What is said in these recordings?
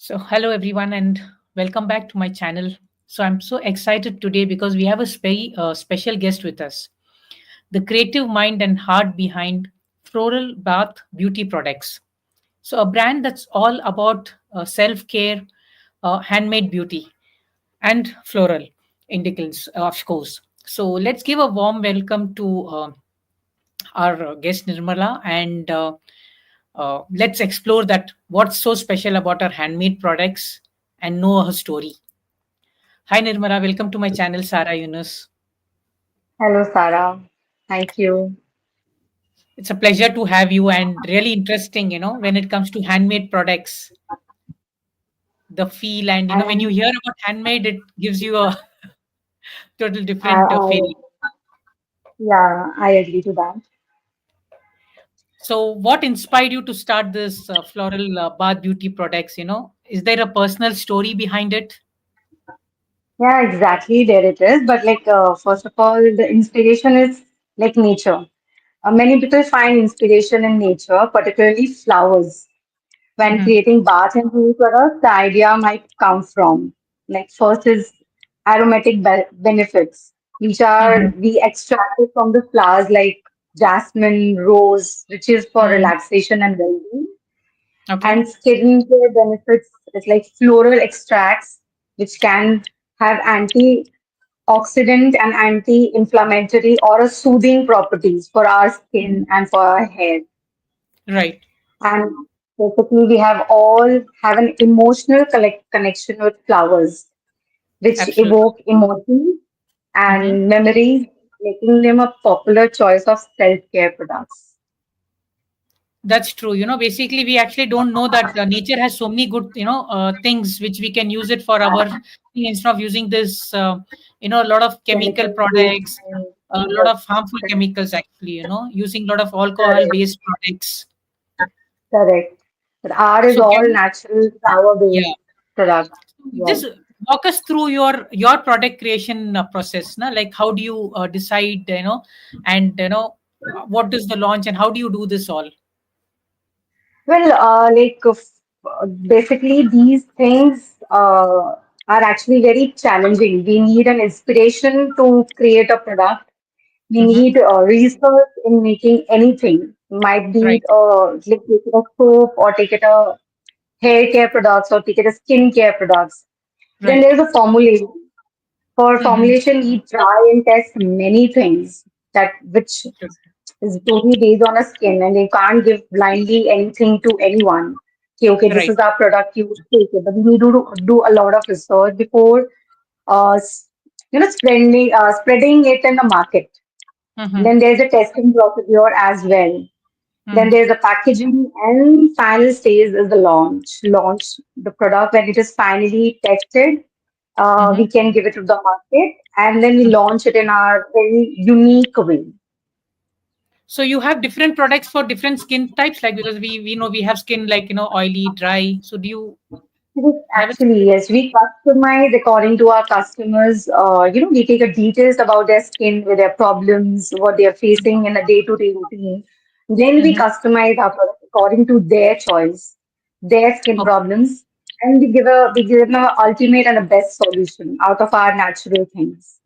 Hello everyone, and welcome back to my channel. I'm so excited today because we have a special guest with us, the creative mind and heart behind Floral Bath Beauty Products. A brand that's all about self care, handmade beauty, and floral indulgence, of course. Let's give a warm welcome to our guest Nirmala, and let's explore that what's so special about our handmade products and know her story. Hi Nirmala, welcome to my channel, Sarah Yunus. Hello, Sarah. Thank you. It's a pleasure to have you and really interesting, when it comes to handmade products, the feel and when you And hear about handmade, it gives you a total I, different I, feeling. yeah, I agree to that. So what inspired you to start this floral bath beauty products? Is there a personal story behind it? Yeah, exactly. There it is. But first of all, the inspiration is like nature. Many people find inspiration in nature, particularly flowers. When Hmm. creating bath and beauty products, the idea might come from. Like first is aromatic benefits, which are Hmm. we extracted from the flowers like jasmine, rose, which is for Hmm. relaxation and well-being. Okay. And skincare benefits is like floral extracts, which can have antioxidant and anti-inflammatory or a soothing properties for our Mhm. skin and for our hair. Right. And basically, we have an emotional connection with flowers, which Absolutely. evoke emotions Hmm. and memories, making them a popular choice of self-care products. That's true. Basically, we actually don't know that nature has so many good, things which we can use it for our instead of using this, a lot of chemical Chemical-based products, things. a lot Yes, of harmful correct. chemicals actually, using a lot of Correct. alcohol-based products. Correct. But R is So all can natural flower-based yeah, product. Yes. just walk us through your product creation process, na? Like how do you decide, and what is the launch and how do you do this all? Well, basically, these things are actually very challenging. We need an inspiration to create a product. We Hmm. need research in making anything. Might be it Right. like take it a soap or take it a hair care products or take it a skin care products. Then Right. there's a formulation. For Hmm. formulation, we try and test many things that which is totally based on a skin, and you can't give blindly anything to anyone. Okay, this Right. is our product, you take it. But we need to do a lot of research before, uh, s- spreading it in the market. Hmm. Then there's a testing procedure as well. Then Hmm. there's a packaging, and final stage is the launch. Launch the product when it is finally tested. We Hmm. can give it to the market, and then we launch it in our very unique way. So you have different products for different skin types, like because we know we have skin like oily, dry. So do you Yes, have it? actually, yes, we customize according to our customers. We take a details about their skin, with their problems, what they are facing in a day-to-day routine. Then we Hmm. customize our product according to their choice, their skin Okay. problems, and we give them an ultimate and the best solution out of our natural things.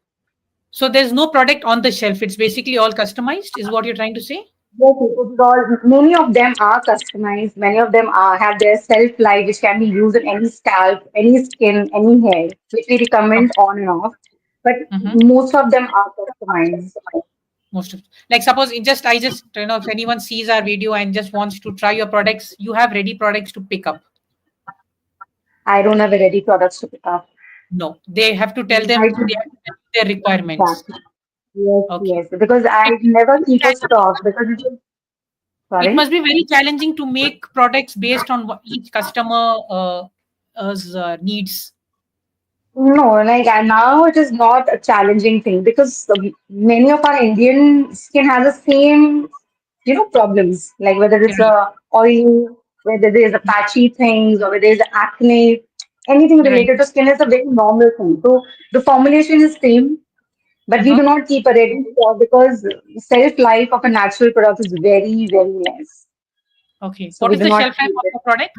So there's no product on the shelf. It's basically all customized, is what you're trying to say? Yes, it is all. Many of them are customized. Many of them are have their self life, which can be used in any scalp, any skin, any hair, which we recommend Okay. on and off. But Hmm. most of them are customized. Most of, like, suppose in just I just if anyone sees our video and just wants to try your products, you have ready products to pick up. I don't have ready products to pick up. No, they have to tell I them do they have to tell you their requirements. exactly. Yes, Okay. yes. Because So I it must be never very keep a challenging. stock because it is It sorry. must be very challenging to make products based on what each customer needs. No, now it is not a challenging thing because many of our Indian skin has the same, problems. Like whether it's Right. a oil, whether there's a patchy things, or whether there's acne, anything Right. related to skin is a very normal thing. So the formulation is same, but we do Uh-huh. not keep a ready stock because shelf life of a natural product is very, very less. Okay. So What we is do the shelf not life keep of it. the product?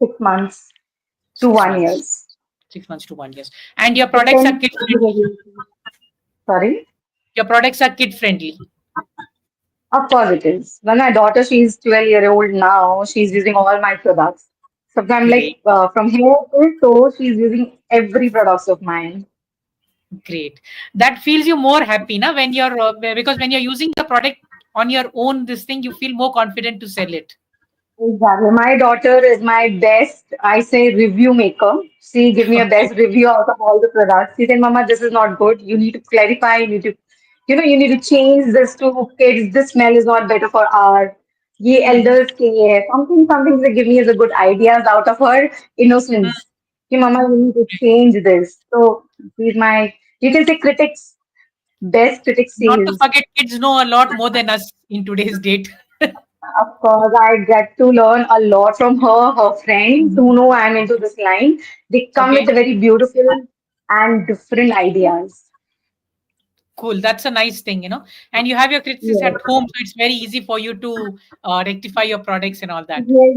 6 months to 6 months. one years. 6 months to 1 year. And your products are Depends kid on the friendly. regulation. Sorry. Your products are kid friendly. Of course it is. When my daughter, she's 12-year-old now, she's using all my products. Sometimes Great. like from hair to toe, she's using every products of mine. Great. That feels you more happy, na, when you're because when you're using the product on your own, this thing you feel more confident to sell it. Exactly. My daughter is my best, I say, review maker. She give me a Okay. best review out of all the products. She said, Mama, this is not good. You need to clarify. You need to change this to kids. This smell is not better for our ye Mhm. elders ke ye hai. Something they give me as a good ideas out of her Mm. innocence. Ki, Mama, you need to change this. So she's my, you can say critics, best critics she Not to is. forget, kids know a lot more than us in today's date. Of course, I get to learn a lot from her, her friends Mhm. who know I'm into this line. They come with Okay. very beautiful and different ideas. Cool. That's a nice thing, And you have your critics Yes. at home, so it's very easy for you to rectify your products and all that. Yes,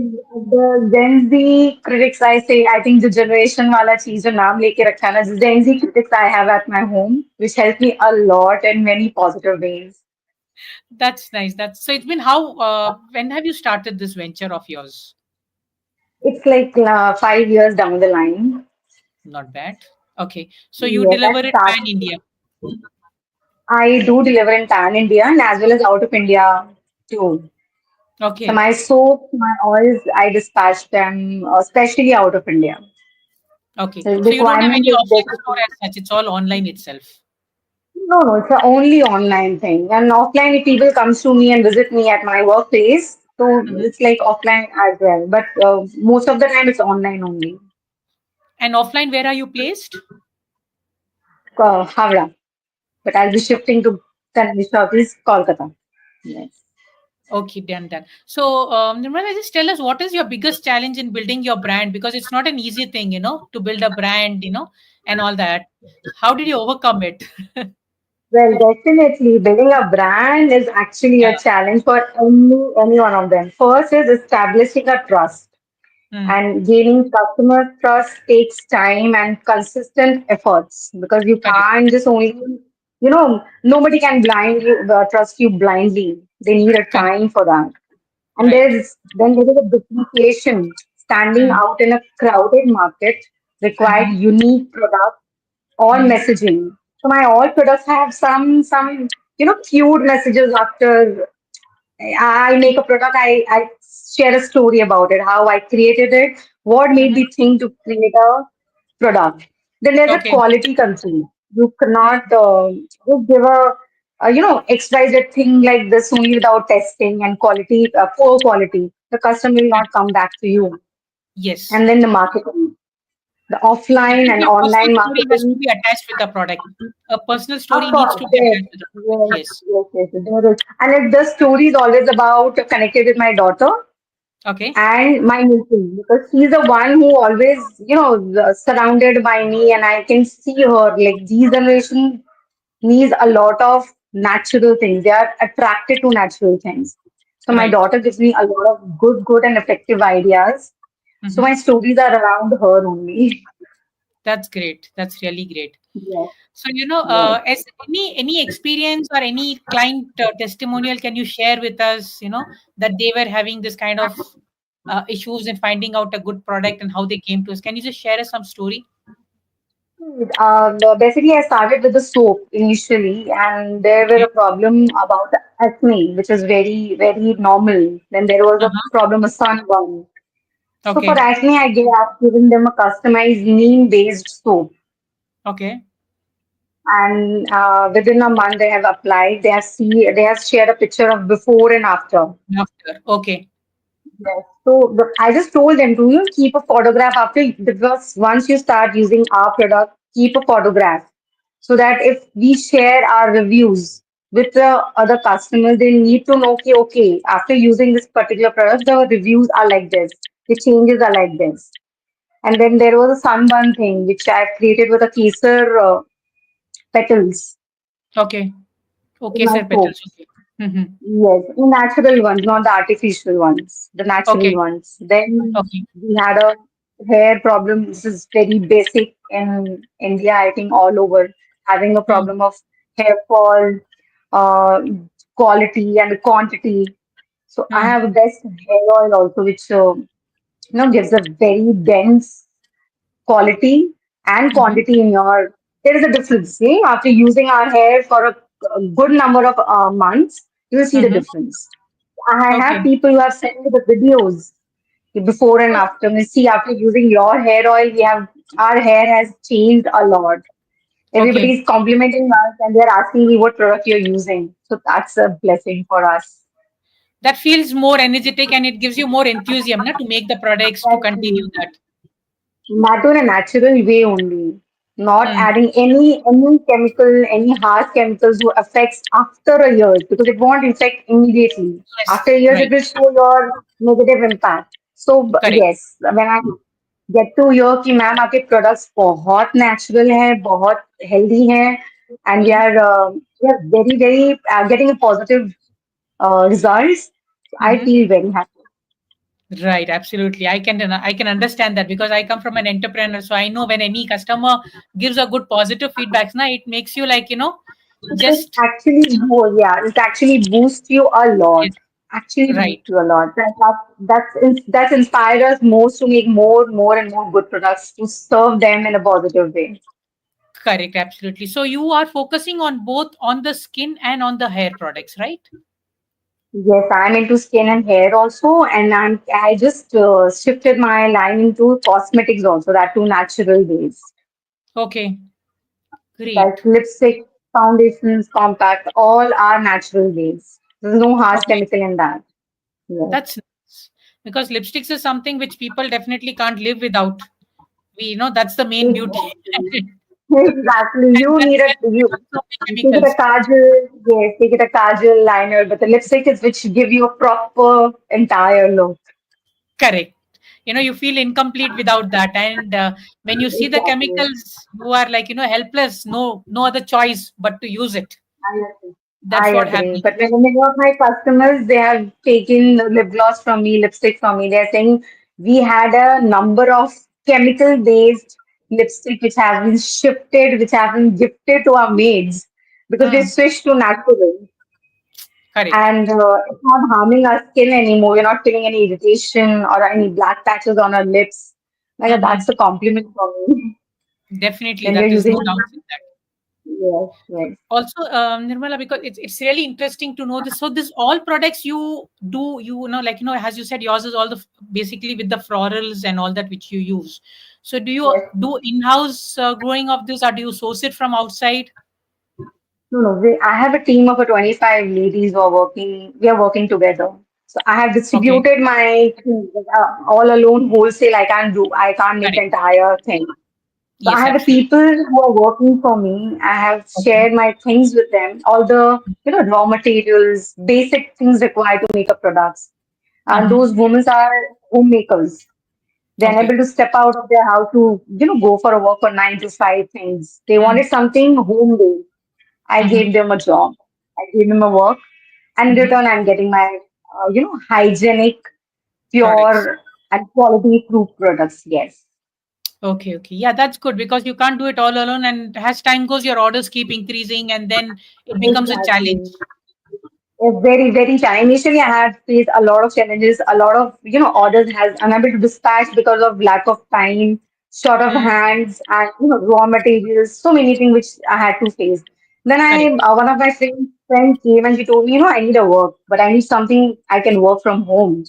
the Gen Z critics, I say, I think the generation wala cheez jo naam leke rakha na, the Gen Z critics I have at my home, which help me a lot in many positive ways. That's nice. That's so. It's been how? When have you started this venture of yours? It's like 5 years down the line. Not bad. Okay. So you Yes, deliver I it start. pan India. I do deliver in Pan India and as well as out of India too. So Okay. my soaps, my oils, I dispatch them, especially out of India. Okay. So the So you don't have requirement any is offline store basically as such. It's all online itself. no, it's a only online thing. And offline, if people comes to me and visit me at my workplace, so Mhm. it's like offline as well. But most of the time, it's online only. And offline, where are you placed? Havra. But I'll be shifting to Kanishka, is Kolkata. Yes. Okay, done, done. So, Nirmala, just tell us what is your biggest challenge in building your brand because it's not an easy thing, to build a brand, and all that. How did you overcome it? Well, definitely, building a brand is actually Yeah. a challenge for any one of them. First is establishing a trust. Hmm. And gaining customer trust takes time and consistent efforts because you Correct. can't just only, nobody can trust you blindly. They need a Correct. time for that. And Right. then there is a differentiation. Standing Hmm. out in a crowded market required Hmm. unique product or Hmm. messaging. So my all products have some cute messages after I make a product, I share a story about it, how I created it, what made Hmm. the thing to create a product. Then there's a Okay. quality concern. You Hmm. cannot just give XYZ thing like this only without testing and quality, poor quality. The customer will not come back to you. Yes. And then the marketing, the There offline will and be a personal online story has to marketing. be attached with the product. A personal Of story needs course, to be yes, attached with the product. yes, Yes. there is. And the story is always about connected with my daughter Okay. and my niece because she's the one who always surrounded by me and I can see her like these generation needs a lot of natural things. They are attracted to natural things. So my Right. daughter gives me a lot of good and effective ideas. So Hmm. my stories are around her only. That's great. That's really great. Yes, So, yes. as any experience or any client testimonial, can you share with us, that they were having this kind of issues in finding out a good product and how they came to us? Can you just share us some story? Basically, I started with the soap initially, and there were Okay. a problem about acne, which is very normal. Then there was a Uh-huh. problem of sunburn. So for Okay. acne, I've given them a customized neem-based soap, Okay. and within a month they have applied. They have shared a picture of before and after. After. Okay. Yes. So I just told them to keep a photograph after because once you start using our product, keep a photograph so that if we share our reviews with the other customers, they need to know okay, after using this particular product, the reviews are like this, the changes are like this. And then there was a sunburn thing which I created with a kesar petals Okay. in Okay, my sir. soap. Petals. Okay. Mm-hmm. Yes, natural ones, not the artificial ones, the natural Okay. ones. Then Okay. we had a hair problem. This is very basic in India, I think all over, having a Mm. problem of hair fall, uh, quality and the quantity. So I Mm. have a best hair oil also, which gives a very dense quality and Mm-hmm. quantity in your. There is a difference. See, after using our hair for a good number of months, you will see the Mm-hmm. difference. I have Okay. people who have sent me the videos before and Oh, after. We see after using your hair oil, we have our hair has changed a lot. Everybody okay. is complimenting us and they're asking me what product you're using. So that's a blessing for us. That feels more energetic and it gives you more enthusiasm na, to make the products to continue Exactly. that. That in a natural way only, not Mm. adding any chemical, any harsh chemicals who affects after a year because it won't affect immediately. Yes. After years, it Right. will show your negative impact. So Correct. yes, when I get to hear कि ma'am आपके products बहुत natural हैं, बहुत healthy हैं, and Mm. we are very getting a positive results. I Mm-hmm. feel very happy. Right, absolutely. I can understand that because I come from an entrepreneur, so I know when any customer gives a good positive feedbacks, na, it makes you like It just actually, yeah, it actually boosts you a lot. yes, Actually right, boosts you a lot. That's inspired us most to make more and more good products to serve them in a positive way. correct, absolutely. So you are focusing on both on the skin and on the hair products, right? Yes, I'm into skin and hair also, and I just shifted my line into cosmetics also. That too natural based, Okay, great. like lipstick, foundations, compact, all are natural based. There's no harsh Okay, chemical in that. Yes. that's nice. Because lipsticks is something which people definitely can't live without. That's the main beauty. Exactly. And Exactly. You that's need a where you we have so many take it chemicals. a kajal, yes, take it a kajal liner, but the lipstick is which give you a proper entire look. Correct. You feel incomplete without that. And when you see the Exactly. chemicals, you are like, helpless. No other choice but to use it. I agree. I That's what agree. happens. But when many of my customers, they have taken the lip gloss from me, lipstick from me. They're saying we had a number of chemical-based lipstick which have been shifted, which have been gifted to our maids because we Hmm. switched to natural. Correct. And it's not harming our skin anymore. We're not feeling any irritation or any black patches on our lips. Like Hmm. that's a compliment for me Definitely. when we're That is using. no doubt in that. Yes, yes, Also, Nirmala, because it's really interesting to know this. So, this all products you do, like, as you said, yours is all basically with the florals and all that which you use. So, do you yes. do in-house growing of this, or do you source it from outside? No, no. I have a team of 25 ladies who are working. We are working together. So I have Okay. distributed my thing, all alone wholesale. I can't do. I can't make the Correct. entire thing. So I Yes, have the absolutely. people who are working for me. I have Okay. shared my things with them, all the raw materials, basic things required to make up products. And Mm-hmm. those women are homemakers. They're Okay. unable to step out of their house to go for a work for 9 to 5 things. They wanted Mm. something home based. I Mm-hmm. gave them a job. I gave them a work, and in Mm-hmm. return, I'm getting my hygienic, Products. pure, and quality proof products. Yes. Okay, okay. Yeah, that's good because you can't do it all alone. And as time goes, your orders keep increasing and then it becomes a challenge. Exactly. It's very challenging. Initially, I had faced a lot of challenges. A lot of orders has unable to dispatch because of lack of time, short of Mm. hands, and raw materials. So many things which I had to face. Then Correct. one of my friends came and she told me, I need a work, but I need something I can work from home.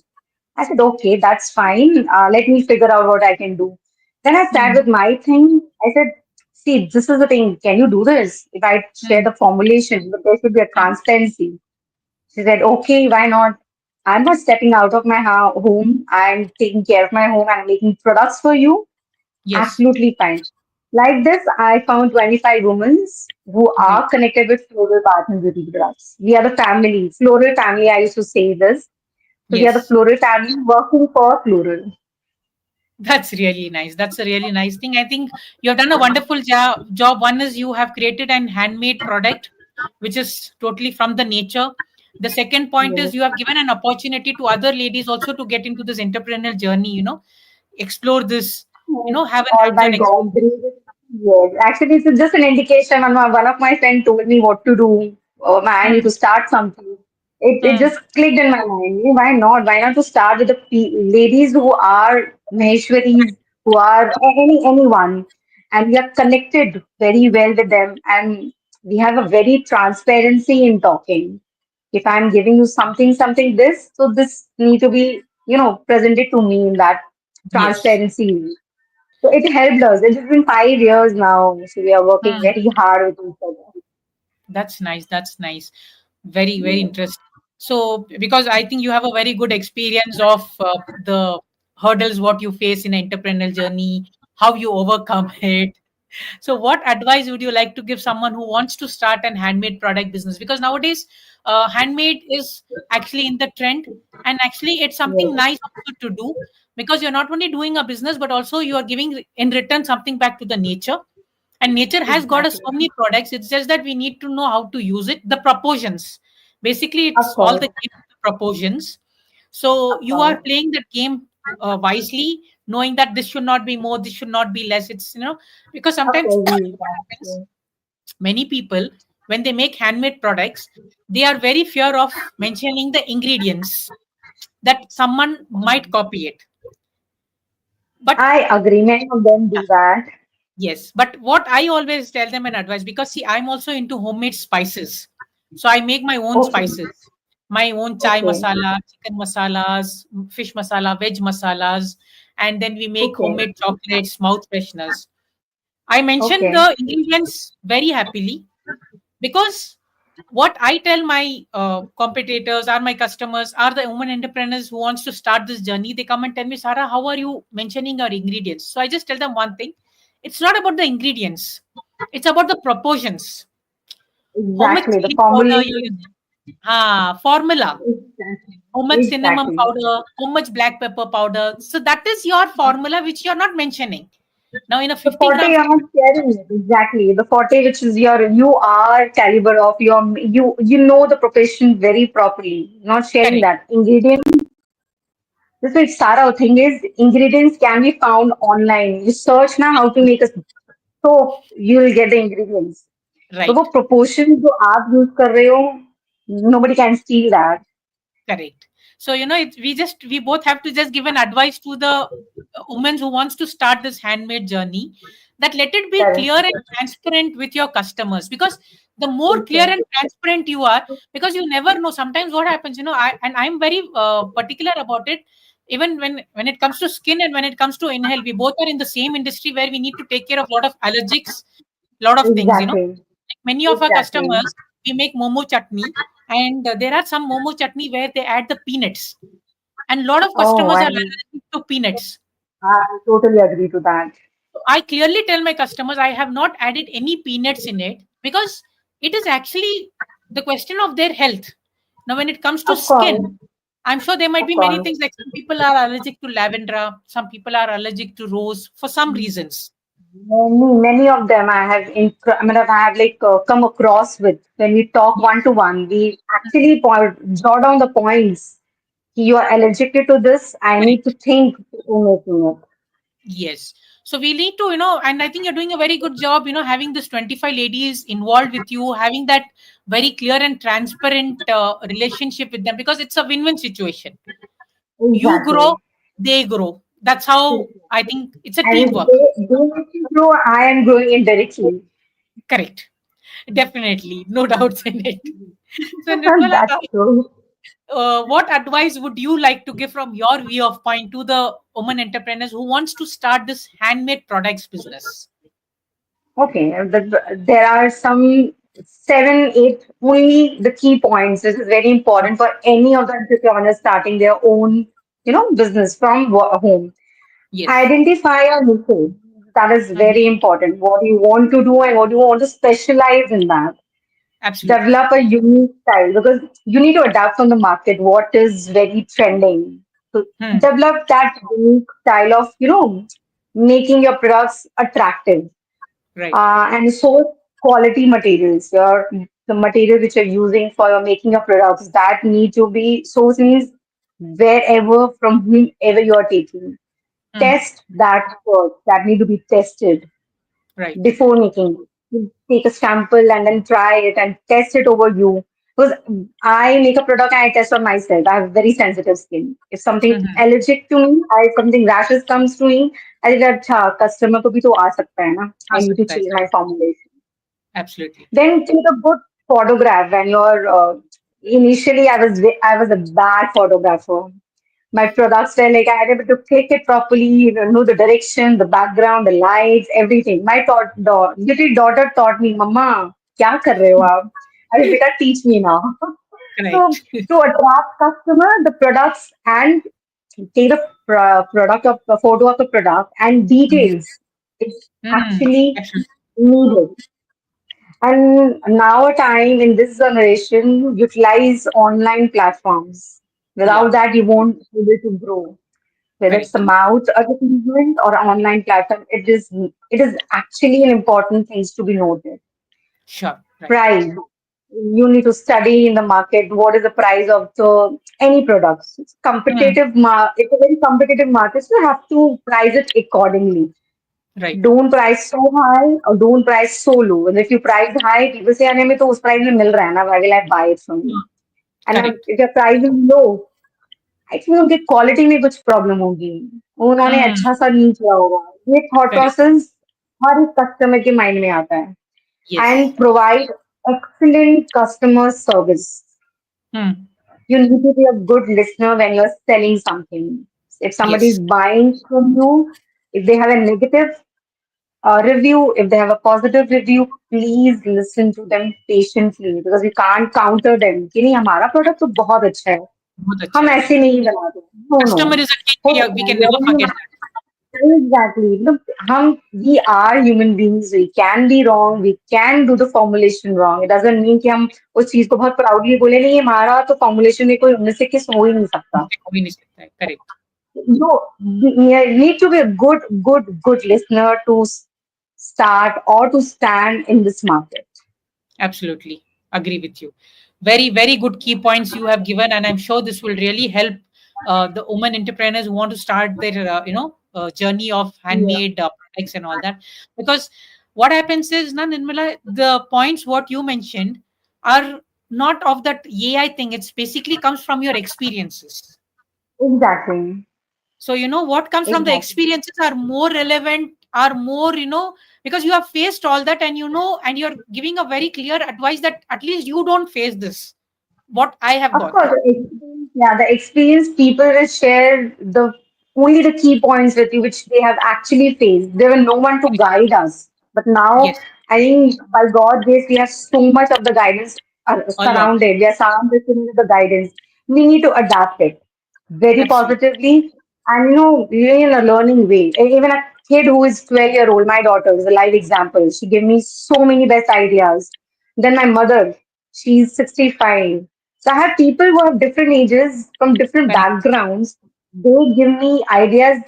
I said, okay, that's fine. Let me figure out what I can do. Then I sat Mm. with my thing. I said, see, this is the thing. Can you do this? If I share Mm. the formulation, but there should be a Mm. transparency. She said, okay, why not? I'm not stepping out of my home. I'm taking care of my home and making products for you. Yes. Absolutely fine. Like this, I found 25 women who Great. are connected with Floral Bath and Beauty Products. We are the family, floral family. I used to say this. So we are the Yes. floral family working for floral. That's really nice. That's a really nice thing. I think you have done a wonderful job. One is you have created an handmade product, which is totally from the nature. The second point is Yes. you have given an opportunity to other ladies also to get into this entrepreneurial journey, explore this, Yes, have an all by hands-on God experience. grace. Yes, actually, it's just an indication. One of my friends told me what to do. Oh, man, I need Hmm, to start something. It hmm, just clicked in my mind. Why not? Why not to start with the ladies who are Maheshwaris, who are anyone, and we are connected very well with them, and we have a very transparency in talking. If I'm giving you something this, so this need to be, presented to me in that yes. transparency. So it helped us. It has been 5 years now. So we are working Hmm. very hard with each other. That's nice. That's nice. Very, very Yeah. interesting. So, because I think you have a very good experience of the hurdles what you face in entrepreneurial journey, how you overcome it. So, what advice would you like to give someone who wants to start an handmade product business? Because nowadays, handmade is actually in the trend, and actually, it's something Yes, nice also to do because you're not only doing a business, but also you are giving in return something back to the nature. And nature has got us exactly. so many products. It's just that we need to know how to use it. The proportions, basically, Of it's all the course, game of the proportions. So of you are course. playing that game wisely, knowing that this should not be more, this should not be less. It's because Of sometimes course, we what that. happens, Yes. many people when they make handmade products, they are very fear of mentioning the ingredients that someone might copy it. But I agree. Many of them do that. yes, but what I always tell them and advise, because see, I'm also into homemade spices. So I make my own Okay, spices, my own chai okay, masala, chicken masalas, fish masala, veg masalas, and then we make okay, homemade chocolates, mouth fresheners. I mention okay. the ingredients very happily because what I tell my competitors or my customers are the women entrepreneurs who wants to start this journey. They come and tell me, Sarah, how are you mentioning your ingredients? So I just tell them one thing: it's not about the ingredients; it's about the proportions. How much Exactly. The chili powder you're formulation. using? Formula. Exactly. How much cinnamon Exactly. powder? How much black pepper powder? So that is your formula, which you're not mentioning. Now, in a The 50 forte grams, you're not sharing it. Exactly. The forte, which is you are caliber of you know the profession very properly. Not sharing correct, that. This is Sarah. Thing is, ingredients can be found online. You search now how to make a soap, you will get the ingredients. तो वो right. proportion जो आप use कर रहे हो, nobody can steal that. Correct. So we both have to just give an advice to the women who wants to start this handmade journey, that let it be Correct. clear and transparent with your customers, because the more clear Okay. and transparent you are, because you never know sometimes what happens. I'm very particular about it. Even when it comes to skin and when it comes to inhale, we both are in the same industry where we need to take care of a lot of allergics, lot of things. Exactly. Like many of our Exactly. customers, we make momo chutney, and there are some momo chutney where they add the peanuts, and a lot of Oh, customers are allergic to peanuts. I totally agree to that. So I clearly tell my customers I have not added any peanuts in it because it is actually the question of their health. Now, when it comes to Of course. skin, I'm sure there might Of be many course. things, like some people are allergic to lavender, some people are allergic to rose for some reasons. Many of them I mean, I have like come across with when we talk one to one, we actually jot down the points. You are allergic to this. I need to Correct. think before making it. Yes. So we need to, and I think you're doing a very good job, having this 25 ladies involved with you, having that very clear and transparent relationship with them, because it's a win-win situation. You grow, Exactly. they grow. That's how I think it's a And if teamwork. they make you grow, I am growing indirectly. Correct. Definitely. No doubts in it. So, Nirmala, That's true. what advice would you like to give from your view of point to the woman entrepreneurs who wants to start this handmade products business? Okay, there are some seven, eight, only the key points. This is very important for any of the entrepreneurs starting their own, business from home. Yes. Identify your niche. That is Mhm. very important. What you want to do and what you want to specialize in that. Absolutely. Develop a unique style because you need to adapt from the market. What is very trending? So Hmm. develop that unique style of, making your products attractive Right. and source quality materials. Your the material which you're using for your making your products, that need to be sourced means wherever from whomever you're taking. Mm. Test that first. That need to be tested Right. before making it. You take a sample and then try it and test it over you. Because I make a product and I test on myself. I have very sensitive skin. If something Mm-hmm. allergic to me, if something rashes comes to me, I think अच्छा customer को भी तो आ सकता है ना. आ I need to सकता है, change my correct. formulation. Absolutely. Then take a good photograph when you're initially I was a bad photographer. My products were like I had to click it properly, know the direction, the background, the lights, everything. My little daughter taught me, Mama, क्या कर रहे हो आप? अरे बेटा, teach me now. So Correct. to attract customer, the products and take the product of the photo of the product and Mhm. details. It's Mm. actually Absolutely. needed. And now time in this generation utilize online platforms. Yeah. Without that, you won't be able to grow. Whether it's a Correct. mouth advertisement or an online platform, it is actually an important thing to be noted. Sure. Right. Price. You need to study in the market what is the price of the any products. Mm. It's a very competitive market, so you have to price it accordingly. Right. Don't price so high or don't price so low. And if you price high, people say, "अरे हमें तो उस price में मिल रहा है ना, why will I buy it from you?" Mm. And Correct. if your price is low, I think उनके quality में कुछ प्रॉब्लम होगी. उन्होंने Mm. अच्छा सा नहीं किया होगा. ये थॉट Correct. प्रोसेस हर एक कस्टमर के माइंड में आता है. Yes. And provide excellent customer service. Mm. You need to be a good listener when you're selling something. If somebody is Yes. buying from you, if they have a negative review, if they have a positive review, please listen to them patiently because you can't counter them. कि नहीं हमारा product तो बहुत अच्छा है, बहुत अच्छा हम है, ऐसे right. नहीं बनाते. No, no. Customer is a king. हो We सकता we है can never यार, forget that. exactly. Look, we are human beings. We can be wrong. We can do the formulation wrong. It doesn't mean कि हम उस चीज को बहुत proudly बोले नहीं हमारा तो formulation में कोई 19 हो ही नहीं सकता. हो ही नहीं सकता है. Correct. You need to be a good listener to start or to stand in this market. Absolutely. Agree with you. Very, very good key points you have given, and I'm sure this will really help the women entrepreneurs who want to start their, journey of Yeah, handmade products and all that. Because what happens is, na Nirmala, the points what you mentioned are not of that AI thing. It's basically comes from your experiences. exactly. So, what comes from the Exactly. experiences are more relevant, are more, because you have faced all that, and you're giving a very clear advice that at least you don't face this, what I have Of got. course, the experience, yeah, the experienced people will share the only the key points with you which they have actually faced. There were no one to guide us. But now, Yes, I think by God's grace, we have so much of the guidance a lot. surrounded. We are surrounded with the guidance. We need to adapt it very Absolutely. positively and really in a learning way. Even a kid who is 12-year old, my daughter is a live example. She gave me so many best ideas. Then my mother, she's 65. So I have people who have different ages from different Correct. backgrounds. They give me ideas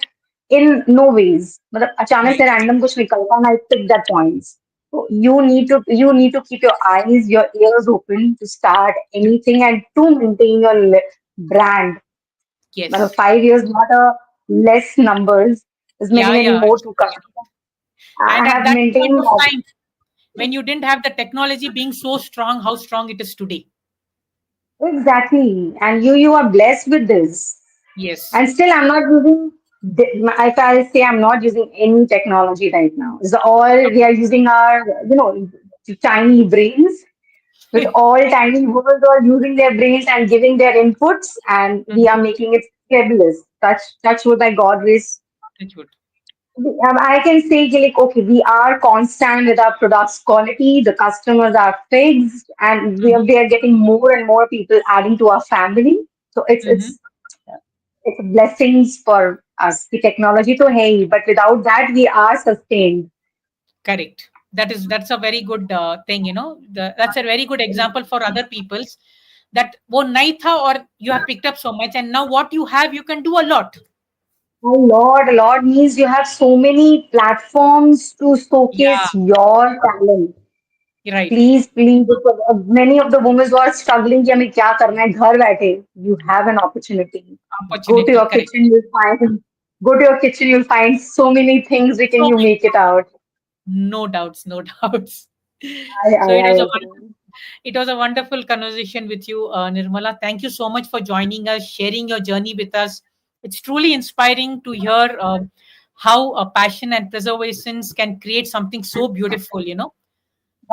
in no ways. मतलब अचानक से Right. random कुछ निकलता and I pick that points. So you need to keep your eyes, your ears open to start anything and to maintain your brand. Well, Yes. 5 years, not a less numbers. There's many, Yeah, many yeah. more to come. I And at have that point maintained of that. time, when you didn't have the technology being so strong, how strong it is today. Exactly. And you are blessed with this. Yes. And still, I'm not using, if I say I'm not using any technology right now, it's all we are using our, tiny brains with all tiny humans who are using their brains and giving their inputs, and we Mhm. are making it fabulous. Touch wood by God grace. That's good. I can say, like, okay, we are constant with our products quality. The customers are fixed, and Mhm. we are getting more and more people adding to our family. So it's Mhm. it's it's blessings for us. The technology to hey, but without that, we are sustained. Correct. That's a very good thing. That's a very good example for other people's that wo nahi tha or you have picked up so much and now what you have you can do a lot. A lot means you have so many platforms to Yeah, showcase your talent. Right. Please, many of the women who are struggling कि हमें क्या करना है घर बैठे, you have an opportunity. Go to Opportunity, your correct. kitchen, you'll find so many things we can So you make it out. no doubts, no doubts. So I agree. it was a wonderful conversation with you, Nirmala. Thank you so much for joining us, sharing your journey with us. It's truly inspiring to hear how passion and preservations can create something so beautiful.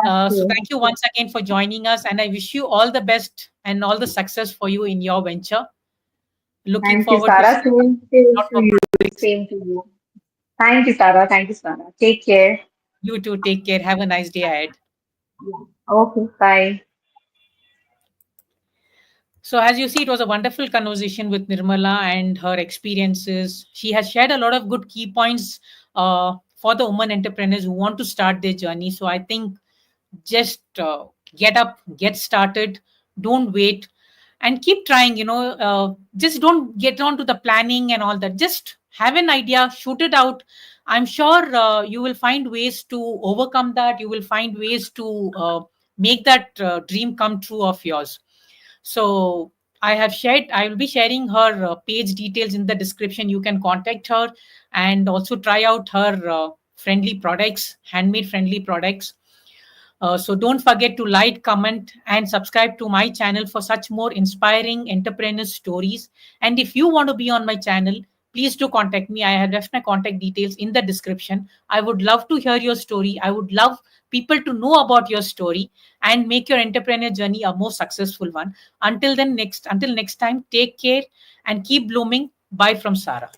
That's So true. thank you once again for joining us, and I wish you all the best and all the success for you in your venture. Looking Thank you, forward to Sarah. see a lot Same to more you. projects. Same to you. Thank you, Sarah. Thank you, Sarah. Take care. You too. Take care. Have a nice day ahead. Okay, bye. So, as you see, it was a wonderful conversation with Nirmala and her experiences. She has shared a lot of good key points for the women entrepreneurs who want to start their journey. So, I think just get up, get started, don't wait, and keep trying. Just don't get on to the planning and all that. Just have an idea, shoot it out. I'm sure you will find ways to overcome that. You will find ways to make that dream come true of yours. So I will be sharing her page details in the description. You can contact her and also try out her friendly products, handmade friendly products. So don't forget to like, comment, and subscribe to my channel for such more inspiring entrepreneur stories. And if you want to be on my channel, please do contact me. I have left my contact details in the description. I would love to hear your story. I would love people to know about your story and make your entrepreneur journey a more successful one. Until next time, take care and keep blooming. Bye from Sarah.